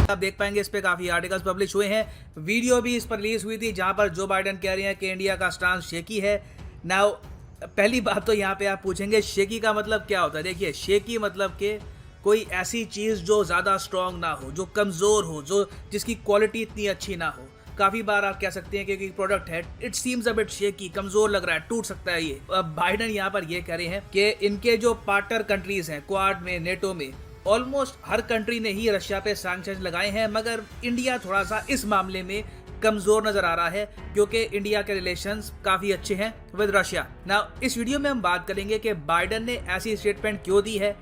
आप देख पाएंगे इस पे काफी आर्टिकल्स पब्लिश हुए हैं, वीडियो भी इस पर रिलीज हुई थी जहां पर जो बाइडन कह रहे हैं कि इंडिया का स्टांस शेकी है। नाउ पहली बात तो यहाँ पे आप पूछेंगे शेकी का मतलब क्या होता है। देखिए, शेकी मतलब कि कोई ऐसी चीज जो ज्यादा स्ट्रांग ना हो, जो कमजोर हो, जो जिसकी क्वालिटी इतनी अच्छी ना हो। काफी बार आप कह सकते हैं कि प्रोडक्ट है it seems a bit shaky, कमजोर लग रहा है, टूट सकता है ये। अब बाइडन यहाँ पर ये कह रहे हैं कि इनके जो पार्टनर कंट्रीज हैं क्वाड में, नेटो में, ऑलमोस्ट हर कंट्री ने ही रशिया पे सैंक्शंस लगाए हैं, मगर इंडिया थोड़ा सा इस मामले में कमजोर नजर आ रहा है क्योंकि इंडिया के रिलेशंस काफी अच्छे हैं विद रशिया। नाउ इस वीडियो में हम बात करेंगे कि बाइडन ने ऐसी स्टेटमेंट क्यों दी है,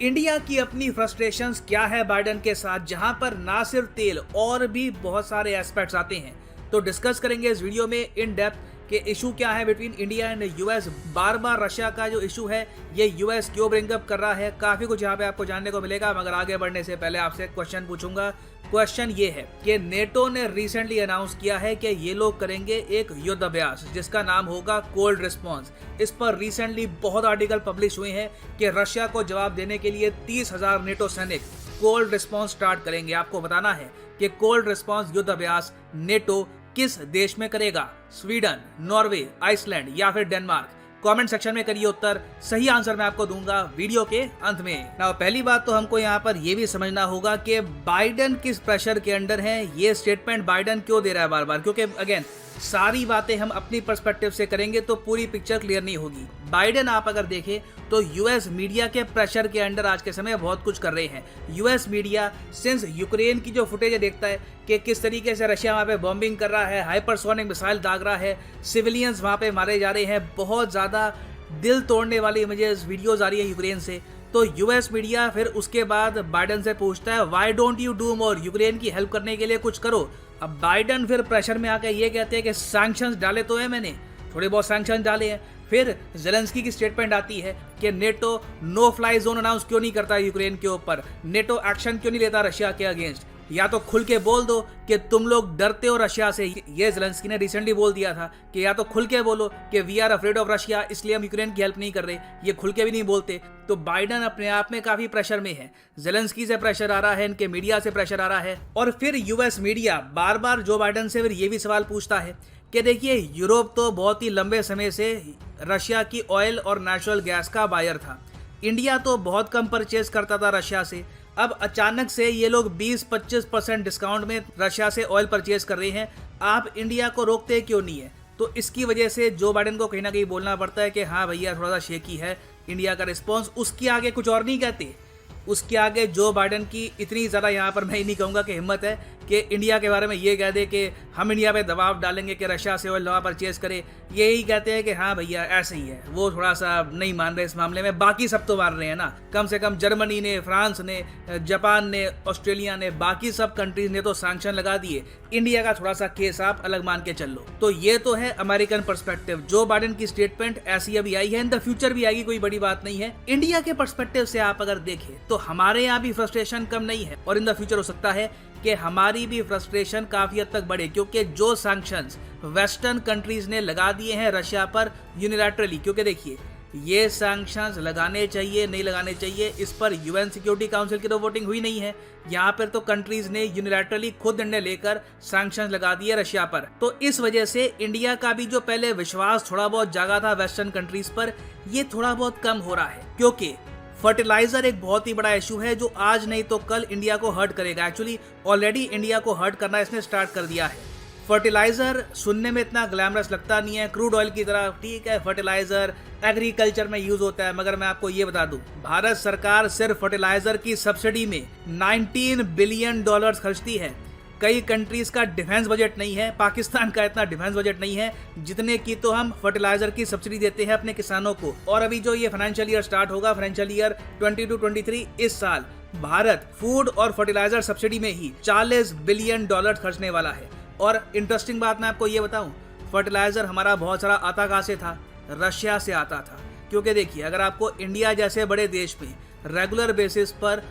इंडिया की अपनी फ्रस्ट्रेशंस क्या है बाइडन के साथ, जहां पर ना सिर्फ तेल और भी बहुत सारे एस्पेक्ट्स आते हैं। तो डिस्कस करेंगे इस वीडियो में इन डेप्थ कि इशू क्या है between India and US. Bar bar Russia का जो इशू है ये यूएस क्यों ब्रिंगअप कर रहा है, काफी कुछ यहाँ पे आपको जानने को मिलेगा। मगर आगे बढ़ने से पहले आपसे क्वेश्चन पूछूंगा। क्वेश्चन ये है कि नेटो ने रिसेंटली अनाउंस किया है कि ये लोग करेंगे एक युद्ध अभ्यास जिसका नाम होगा कोल्ड रिस्पॉन्स। इस पर रिसेंटली बहुत आर्टिकल पब्लिश हुए हैं कि रशिया को जवाब देने के लिए 30,000 नेटो सैनिक कोल्ड रिस्पॉन्स स्टार्ट करेंगे। आपको बताना है कि कोल्ड रिस्पॉन्स युद्ध अभ्यास नेटो किस देश में करेगा, स्वीडन, नॉर्वे, आइसलैंड या फिर डेनमार्क। कमेंट सेक्शन में करिए उत्तर, सही आंसर मैं आपको दूंगा वीडियो के अंत में। नाउ पहली बात तो हमको यहाँ पर यह भी समझना होगा कि बाइडन किस प्रेशर के अंडर है, ये स्टेटमेंट बाइडन क्यों दे रहा है बार बार, क्योंकि अगेन सारी बातें हम अपनी पर्सपेक्टिव से करेंगे तो पूरी पिक्चर क्लियर नहीं होगी। बाइडन आप अगर देखें तो यूएस मीडिया के प्रेशर के अंडर आज के समय बहुत कुछ कर रहे हैं। यूएस मीडिया सिंस यूक्रेन की जो फुटेज देखता है कि किस तरीके से रशिया वहाँ पे बॉम्बिंग कर रहा है, हाइपरसोनिक मिसाइल दाग रहा है, सिविलियंस वहाँ पे मारे जा रहे हैं, बहुत ज़्यादा दिल तोड़ने वाली इमेजेस वीडियोज आ रही है यूक्रेन से। तो यूएस मीडिया फिर उसके बाद बाइडन से पूछता है why don't you do more, Ukraine की हेल्प करने के लिए कुछ करो। अब बाइडन फिर प्रेशर में आकर ये कहते हैं कि सैंक्शंस डाले तो है, मैंने थोड़े बहुत सैंक्शन डाले हैं। फिर जेलेंस्की की स्टेटमेंट आती है कि NATO no fly zone announce क्यों नहीं करता यूक्रेन के ऊपर, नेटो एक्शन क्यों नहीं लेता रशिया के अगेंस्ट, या तो खुल के बोल दो कि तुम लोग डरते हो रशिया से। ये जेलेंस्की ने रिसेंटली बोल दिया था कि या तो खुल के बोलो कि we are afraid of Russia, इसलिए हम यूक्रेन की हेल्प नहीं कर रहे। ये खुल के भी नहीं बोलते। तो बाइडन अपने आप में काफी प्रेशर में है, जेलेंस्की से प्रेशर आ रहा है, इनके मीडिया से प्रेशर आ रहा है। और फिर यूएस मीडिया बार बार जो बाइडन से फिर ये भी सवाल पूछता है कि देखिए यूरोप तो बहुत ही लंबे समय से रशिया की ऑयल और नेचुरल गैस का बायर था, इंडिया तो बहुत कम परचेज करता था रशिया से। अब अचानक से ये लोग 20-25% डिस्काउंट में रशिया से ऑयल परचेज कर रहे हैं, आप इंडिया को रोकते क्यों नहीं है। तो इसकी वजह से जो बाइडन को कहीं ना कहीं बोलना पड़ता है कि हाँ भैया थोड़ा सा शेकी है इंडिया का रिस्पॉन्स। उसके आगे कुछ और नहीं कहते, उसके आगे जो बाइडन की इतनी ज़्यादा यहाँ पर मैं ही नहीं कहूँगा कि हिम्मत है कि इंडिया के बारे में ये कह दे कि हम इंडिया पे दबाव डालेंगे कि रशिया से ऑयल दवा परचेज करे। यही कहते हैं कि हाँ भैया ऐसे ही है, वो थोड़ा सा नहीं मान रहे इस मामले में। बाकी सब तो मान रहे हैं ना, कम से कम जर्मनी ने, फ्रांस ने, जापान ने, ऑस्ट्रेलिया ने, बाकी सब कंट्रीज ने तो सैंक्शन लगा दिए। इंडिया का थोड़ा सा केस आप अलग मान के चल लो। तो ये तो है अमेरिकन पर्सपेक्टिव। जो बाइडन की स्टेटमेंट ऐसी अभी आई है, इन द फ्यूचर भी आएगी, कोई बड़ी बात नहीं है। इंडिया के पर्सपेक्टिव से आप अगर देखें तो हमारे यहाँ भी फ्रस्ट्रेशन कम नहीं है और इन द फ्यूचर हो सकता है कि हमारी भी फ्रस्ट्रेशन काफी हद तक बढ़े, क्योंकि जो सैंक्शंस वेस्टर्न कंट्रीज ने लगा दिए हैं रशिया पर यूनिलैटरली, क्योंकि देखिए ये सैंक्शंस लगाने चाहिए नहीं लगाने चाहिए, इस पर यूएन सिक्योरिटी काउंसिल की तो वोटिंग हुई नहीं है। यहाँ पर तो कंट्रीज ने यूनिलैटरली खुद निर्णय लेकर सैंक्शंस लगा दिए रशिया पर। तो इस वजह से इंडिया का भी जो पहले विश्वास थोड़ा बहुत जागा था वेस्टर्न कंट्रीज पर, ये थोड़ा बहुत कम हो रहा है। क्योंकि फर्टिलाइजर एक बहुत ही बड़ा इशू है जो आज नहीं तो कल इंडिया को हर्ट करेगा। एक्चुअली ऑलरेडी इंडिया को हर्ट करना इसने स्टार्ट कर दिया है। फर्टिलाइजर सुनने में इतना ग्लैमरस लगता नहीं है, क्रूड ऑयल की तरह, ठीक है, फर्टिलाइजर एग्रीकल्चर में यूज होता है, मगर मैं आपको ये बता दूं भारत सरकार सिर्फ फर्टिलाइजर की सब्सिडी में $19 बिलियन खर्चती है। कई कंट्रीज का डिफेंस बजट नहीं है, पाकिस्तान का इतना डिफेंस बजट नहीं है जितने की तो हम फर्टिलाइजर की सब्सिडी देते हैं अपने किसानों को। और अभी जो ये फाइनेंशियल ईयर स्टार्ट होगा, फाइनेंशियल ईयर 22-23, इस साल भारत फूड और फर्टिलाइजर सब्सिडी में ही $40 बिलियन खर्चने वाला है। और इंटरेस्टिंग बात मैं आपको ये बताऊं, फर्टिलाइजर हमारा बहुत सारा आता कहां से था, रशिया से आता था। क्योंकि देखिए अगर आपको इंडिया जैसे बड़े देश में रेगुलर बेसिस पर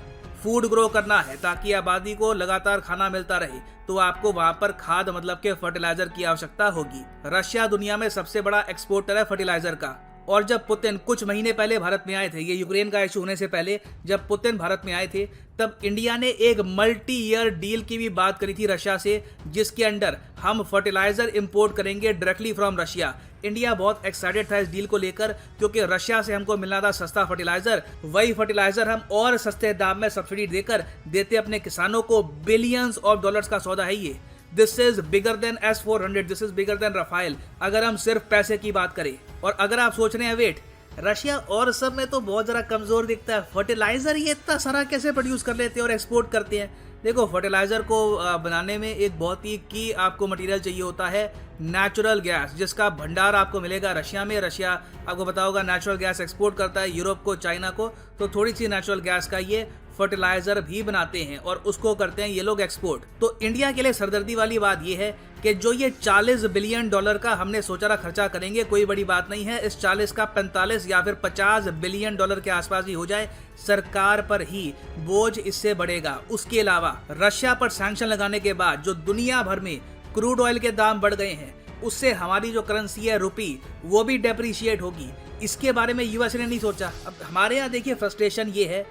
फूड ग्रो करना है ताकि आबादी को लगातार खाना मिलता रहे, तो आपको वहां पर खाद मतलब के फर्टिलाइजर की आवश्यकता होगी। रशिया दुनिया में सबसे बड़ा एक्सपोर्टर है फर्टिलाइजर का, और जब पुतिन कुछ महीने पहले भारत में आए थे, ये यूक्रेन का इशू होने से पहले जब पुतिन भारत में आए थे, तब इंडिया ने एक मल्टी ईयर डील की भी बात करी थी रशिया से, जिसके अंडर हम फर्टिलाइजर इंपोर्ट करेंगे डायरेक्टली फ्रॉम रशिया। इंडिया बहुत एक्साइटेड था इस डील को लेकर, क्योंकि रशिया से हमको मिलना था सस्ता फर्टिलाइजर। वही फर्टिलाइजर हम और सस्ते दाम में सब्सिडी देकर देते अपने किसानों को। बिलियंस ऑफ डॉलर्स का सौदा है ये। This is bigger than S-400, this is bigger than Rafale, अगर हम सिर्फ पैसे की बात करें। और अगर आप सोच रहे हैं वेट, रशिया और सब में तो बहुत ज़रा कमज़ोर दिखता है, फर्टिलाइज़र ये इतना सारा कैसे प्रोड्यूस कर लेते हैं और एक्सपोर्ट करते हैं। देखो, फर्टिलाइज़र को बनाने में एक बहुत ही की आपको मटेरियल चाहिए होता है नेचुरल गैस, जिसका भंडार आपको मिलेगा रशिया में। रशिया आपको पता होगा नेचुरल गैस एक्सपोर्ट करता है यूरोप को, चाइना को, तो थोड़ी सी नेचुरल गैस का ये फर्टिलाइजर भी बनाते हैं और उसको करते हैं ये लोग एक्सपोर्ट। तो इंडिया के लिए सरदर्दी वाली बात ये है कि जो ये $40 बिलियन का हमने सोचा रहा खर्चा करेंगे, कोई बड़ी बात नहीं है। इस 40 का 45 या फिर $50 बिलियन के आसपास ही हो जाए, सरकार पर ही बोझ इससे बढ़ेगा। उसके अलावा रशिया पर सैंक्शन लगाने के बाद जो दुनिया भर में क्रूड ऑयल के दाम बढ़ गए हैं, उससे हमारी जो करेंसी है रुपी, वो भी डेप्रिशिएट होगी। इसके बारे में यूएस ने नहीं सोचा। अब हमारे यहाँ देखिए फ्रस्ट्रेशन ये है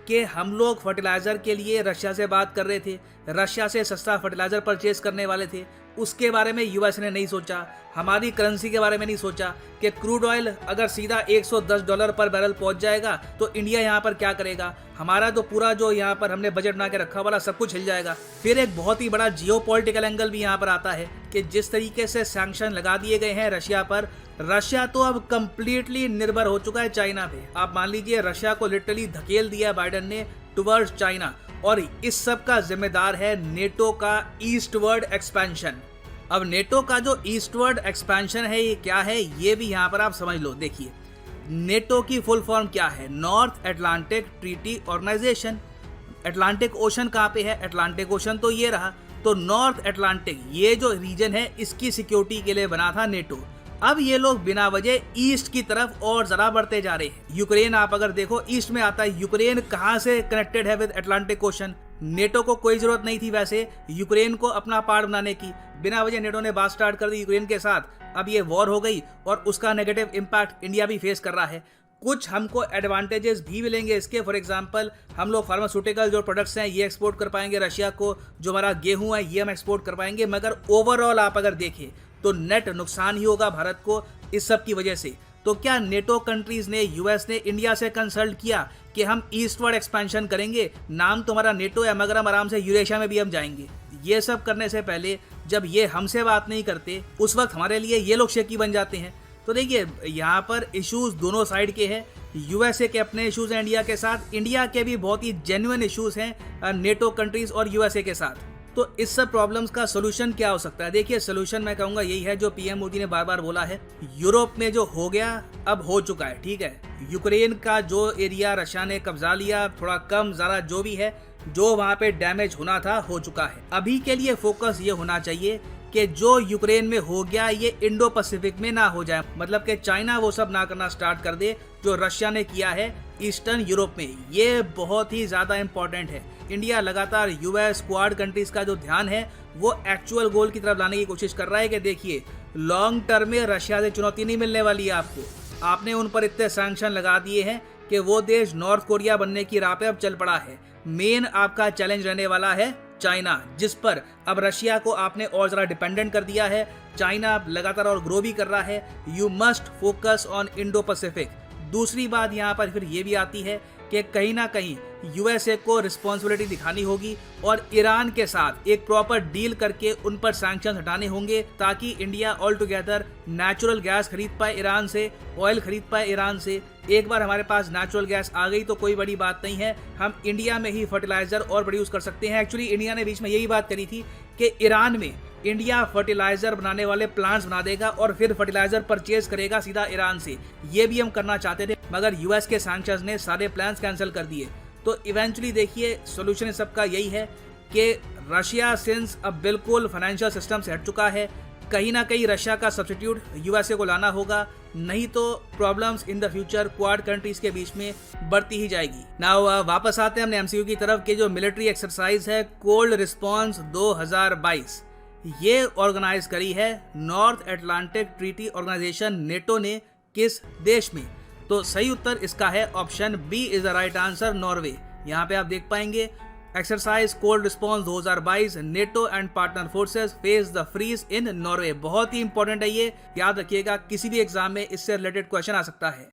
कि हम लोग फर्टिलाइज़र के लिए रशिया से बात कर रहे थे, रशिया से सस्ता फर्टिलाइज़र परचेज करने वाले थे, उसके बारे में यूएस ने नहीं सोचा। हमारी करेंसी के बारे में नहीं सोचा कि क्रूड ऑयल अगर सीधा $110 पर बैरल पहुंच जाएगा तो इंडिया यहाँ पर क्या करेगा। हमारा तो पूरा जो यहाँ पर हमने बजट बना के रखा वाला सब कुछ हिल जाएगा। फिर एक बहुत ही बड़ा जियोपॉलिटिकल एंगल भी यहाँ पर आता है कि जिस तरीके से सैंक्शन लगा दिए गए हैं रशिया पर, रशिया तो अब कंप्लीटली निर्भर हो चुका है चाइना पे। आप मान लीजिए रशिया को लिटरली धकेल दिया बाइडेन ने टुवर्ड्स चाइना, और इस सब का जिम्मेदार है नेटो का ईस्टवर्ड एक्सपेंशन। अब नेटो का जो ईस्टवर्ड एक्सपेंशन है ये क्या है, ये भी यहाँ पर आप समझ लो। देखिए, नेटो की फुल फॉर्म क्या है? North Atlantic Treaty Organization. Atlantic Ocean कहाँ पे है? अटलांटिक ओशन तो ये रहा। तो नॉर्थ अटलांटिक ये जो रीजन है, इसकी सिक्योरिटी के लिए बना था नेटो। अब ये लोग बिना वजह ईस्ट की तरफ और जरा बढ़ते जा रहे हैं। यूक्रेन आप अगर देखो ईस्ट में आता है। यूक्रेन कहाँ से कनेक्टेड है विद अटलांटिक ओशन? नेटो को कोई जरूरत नहीं थी वैसे यूक्रेन को अपना पार्ट बनाने की। बिना वजह नेटो ने बात स्टार्ट कर दी यूक्रेन के साथ। अब ये वॉर हो गई और उसका नेगेटिव इम्पैक्ट इंडिया भी फेस कर रहा है। कुछ हमको एडवांटेजेस भी मिलेंगे इसके। फॉर एग्जांपल, हम लोग फार्मास्यूटिकल जो प्रोडक्ट्स हैं ये एक्सपोर्ट कर पाएंगे रशिया को। जो हमारा गेहूं है ये हम एक्सपोर्ट कर पाएंगे। मगर ओवरऑल आप अगर देखें तो नेट नुकसान ही होगा भारत को इस सब की वजह से। तो क्या नेटो कंट्रीज ने, यूएस ने इंडिया से कंसल्ट किया कि हम ईस्टवर्ड एक्सपेंशन करेंगे? नाम तो हमारा नेटो है, मगर हम आराम से यूरेशिया में भी हम जाएंगे। ये सब करने से पहले जब ये हमसे बात नहीं करते, उस वक्त हमारे लिए ये लोग शेकी बन जाते हैं। तो देखिए, यहाँ पर इश्यूज दोनों साइड के हैं। यूएसए के अपने इश्यूज हैं इंडिया के साथ, इंडिया के भी बहुत ही जेन्युइन इश्यूज हैं नेटो कंट्रीज और यूएसए के साथ। तो इस सब प्रॉब्लम्स का सोल्यूशन क्या हो सकता है? देखिए, सोल्यूशन मैं कहूँगा यही है जो पीएम मोदी ने बार बार बोला है। यूरोप में जो हो गया अब हो चुका है, ठीक है। यूक्रेन का जो एरिया रशिया ने कब्जा लिया, थोड़ा कम ज़्यादा जो भी है, जो वहाँ पे डैमेज होना था हो चुका है। अभी के लिए फोकस ये होना चाहिए कि जो यूक्रेन में हो गया ये इंडो पैसिफिक में ना हो जाए। मतलब कि चाइना वो सब ना करना स्टार्ट कर दे जो रशिया ने किया है ईस्टर्न यूरोप में। ये बहुत ही ज़्यादा इंपॉर्टेंट है। इंडिया लगातार यूएस क्वाड कंट्रीज का जो ध्यान है वो एक्चुअल गोल की तरफ लाने की कोशिश कर रहा है कि देखिए, लॉन्ग टर्म में रशिया से चुनौती नहीं मिलने वाली है आपको। आपने उन पर इतने सैंक्शन लगा दिए हैं कि वो देश नॉर्थ कोरिया बनने की राह पे अब चल पड़ा है। मेन आपका चैलेंज रहने वाला है चाइना, जिस पर अब रशिया को आपने और ज़रा डिपेंडेंट कर दिया है। चाइना लगातार और ग्रो भी कर रहा है। You must focus on Indo Pacific. दूसरी बात यहाँ पर फिर ये भी आती है कि कहीं ना कहीं यूएसए को रिस्पॉन्सिबिलिटी दिखानी होगी और ईरान के साथ एक प्रॉपर डील करके उन पर सैंक्शन हटाने होंगे, ताकि India all together natural gas खरीद पाए ईरान से, ऑयल खरीद पाए ईरान से। एक बार हमारे पास नेचुरल गैस आ गई तो कोई बड़ी बात नहीं है, हम इंडिया में ही फर्टिलाइजर और प्रोड्यूस कर सकते हैं। एक्चुअली इंडिया ने बीच में यही बात करी थी कि ईरान में इंडिया फर्टिलाइजर बनाने वाले प्लांट्स बना देगा और फिर फर्टिलाइजर परचेज करेगा सीधा ईरान से। ये भी हम करना चाहते थे, मगर यूएस के सैंक्शंस ने सारे प्लान्स कैंसिल कर दिए। तो इवेंचुअली देखिए, सोल्यूशन इस सबका यही है कि रशिया सिंस अब बिल्कुल फाइनेंशियल सिस्टम से हट चुका है, कहीं ना कहीं रशिया का सब्स्टिट्यूट यूएसए को लाना होगा, नहीं तो problems in the future quad countries के बीच में बढ़ती ही जाएगी। नाउ वापस आते हैं हमने एमसीयू की तरफ कि जो मिलिट्री एक्सरसाइज है कोल्ड रिस्पॉन्स 2022, ये ऑर्गेनाइज करी है North Atlantic Treaty Organization NATO ने किस देश में? तो सही उत्तर इसका है option B is the right answer, Norway. यहाँ पे आप देख पाएंगे exercise Cold Response 2022 NATO and partner forces face the freeze in Norway. बहुत ही इंपॉर्टेंट है ये, याद रखिएगा, किसी भी एग्जाम में इससे रिलेटेड क्वेश्चन आ सकता है।